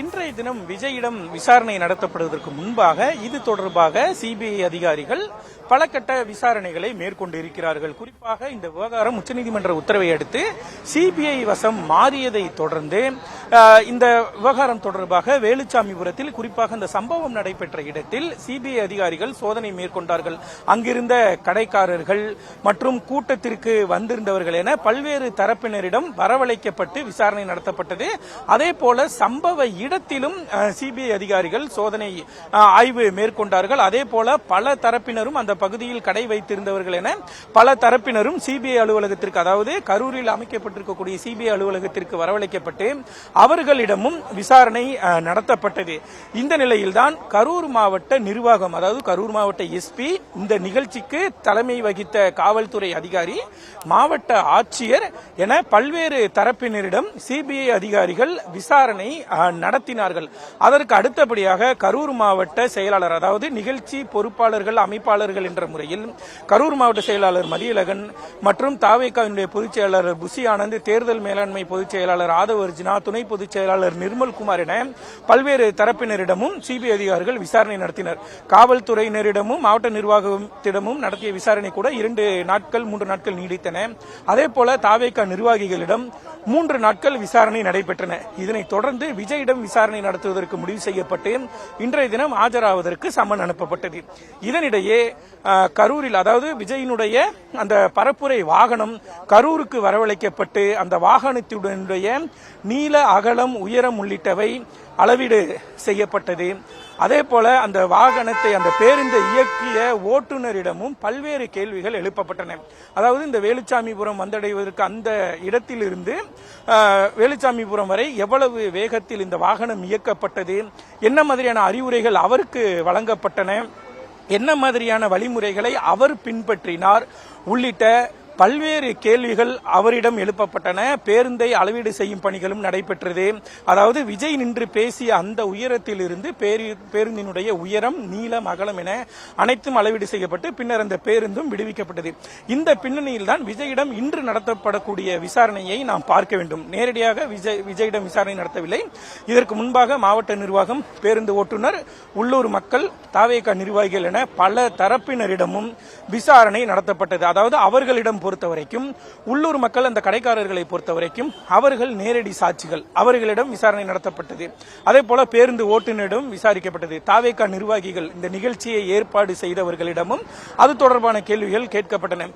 இன்றைய தினம் விஜயிடம் விசாரணை நடத்தப்படுவதற்கு முன்பாக இது தொடர்பாக சிபிஐ அதிகாரிகள் பல கட்ட விசாரணைகளை மேற்கொண்டிருக்கிறார்கள். குறிப்பாக இந்த விவகாரம் உச்சநீதிமன்ற உத்தரவை அடுத்து சிபிஐ வசம் மாறியதை தொடர்ந்து இந்த விவகாரம் தொடர்பாக வேலுச்சாமிபுரத்தில் குறிப்பாக இந்த சம்பவம் நடைபெற்ற இடத்தில் சிபிஐ அதிகாரிகள் சோதனை மேற்கொண்டார்கள். அங்கிருந்த கடைக்காரர்கள் மற்றும் கூட்டத்திற்கு வந்திருந்தவர்கள் என பல்வேறு தரப்பினரிடம் வரவழைக்கப்பட்டு விசாரணை நடத்தப்பட்டது. அதே போல சம்பவ இடத்திலும் சிபிஐ அதிகாரிகள் சோதனை ஆய்வு மேற்கொண்டார்கள். அதே போல பல தரப்பினரும் அந்த பகுதியில் கடை வைத்திருந்தவர்கள் என பல தரப்பினரும் சிபிஐ அலுவலகத்திற்கு, அதாவது கரூரில் அமைக்கப்பட்டிருக்கக்கூடிய சிபிஐ அலுவலகத்திற்கு வரவழைக்கப்பட்டு அவர்களிடமும் விசாரணை நடத்தப்பட்டது. இந்த நிலையில்தான் கரூர் மாவட்ட நிர்வாகம், அதாவது கரூர் மாவட்ட எஸ்பி, இந்த நிகழ்ச்சிக்கு தலைமை வகித்த காவல்துறை அதிகாரி, மாவட்ட ஆட்சியர் என பல்வேறு தரப்பினரிடம் சிபிஐ அதிகாரிகள் விசாரணை நடத்தினார்கள். அதற்கு அடுத்தபடியாக கரூர் மாவட்ட செயலாளர், அதாவது நிகழ்ச்சி பொறுப்பாளர்கள் அமைப்பாளர்கள் என்ற முறையில் கரூர் மாவட்ட செயலாளர் மதியழகன் மற்றும் தாவேகாவினுடைய பொதுச் செயலாளர் புசி ஆனந்த், தேர்தல் மேலாண்மை பொதுச் செயலாளர் ஆதவ் அர்ஜுனா, துணை பொதுச் செயலாளர் நிர்மல்குமார் என பல்வேறு தரப்பினரிடமும் சிபிஐ அதிகாரிகள் விசாரணை நடத்தினர். காவல்துறையினரிடமும் மாவட்ட நிர்வாகத்திடமும் நடத்திய விசாரணை கூட 2 நாட்கள் 3 நாட்கள் நீடித்தன. அதே போல தாவேகா நிர்வாகிகளிடம் 3 நாட்கள் விசாரணை நடைபெற்றன. இதனைத் தொடர்ந்து விஜயிடம் விசாரணை நடத்துவதற்கு முடிவு செய்யப்பட்டு இன்றைய தினம் ஆஜராவதற்கு சம்மன் அனுப்பப்பட்டது. இதனிடையே கரூரில், அதாவது விஜயினுடைய அந்த பரப்புரை வாகனம் கரூருக்கு வரவழைக்கப்பட்டு அந்த வாகனத்தினுடைய நீள அகலம் உயரம் உள்ளிட்டவை அளவீடு செய்யப்பட்டது. அதே போல அந்த வாகனத்தை, அந்த பேருந்தை இயக்கிய ஓட்டுநரிடமும் பல்வேறு கேள்விகள் எழுப்பப்பட்டன. அதாவது இந்த வேலுச்சாமிபுரம் வந்தடைவதற்கு அந்த இடத்திலிருந்து வேலுச்சாமிபுரம் வரை எவ்வளவு வேகத்தில் இந்த வாகனம் இயக்கப்பட்டது, என்ன மாதிரியான அறிவுரைகள் அவருக்கு வழங்கப்பட்டன, என்ன மாதிரியான வழிமுறைகளை அவர் பின்பற்றினார் உள்ளிட்ட பல்வேறு கேள்விகள் அவரிடம் எழுப்பப்பட்டன. பேருந்தை அளவீடு செய்யும் பணிகளும் நடைபெற்றது. அதாவது விஜய் நின்று பேசிய அந்த உயரத்தில் இருந்து பேருந்தினுடைய உயரம், நீளம், அகலம் என அனைத்தும் அளவீடு செய்யப்பட்டு பின்னர் அந்த பேருந்தும் விடுவிக்கப்பட்டது. இந்த பின்னணியில் தான் விஜயிடம் இன்று நடத்தப்படக்கூடிய விசாரணையை நாம் பார்க்க வேண்டும். நேரடியாக விஜயிடம் விசாரணை நடத்தவில்லை. இதற்கு முன்பாக மாவட்ட நிர்வாகம், பேருந்து ஓட்டுநர், உள்ளூர் மக்கள், தாவேகா நிர்வாகிகள் என பல தரப்பினரிடமும் விசாரணை நடத்தப்பட்டது. அதாவது அவர்களிடம் பொறுத்தவரைக்கும், உள்ளூர் மக்கள், அந்த கடைக்காரர்களை பொறுத்தவரைக்கும் அவர்கள் நேரடி சாட்சிகள், அவர்களிடம் விசாரணை நடத்தப்பட்டது. அதே போல பேருந்து ஓட்டுநரிடம் விசாரிக்கப்பட்டது. தாவேகா நிர்வாகிகள், இந்த நிகழ்ச்சியை ஏற்பாடு செய்தவர்களிடமும் அது தொடர்பான கேள்விகள் கேட்கப்பட்டன.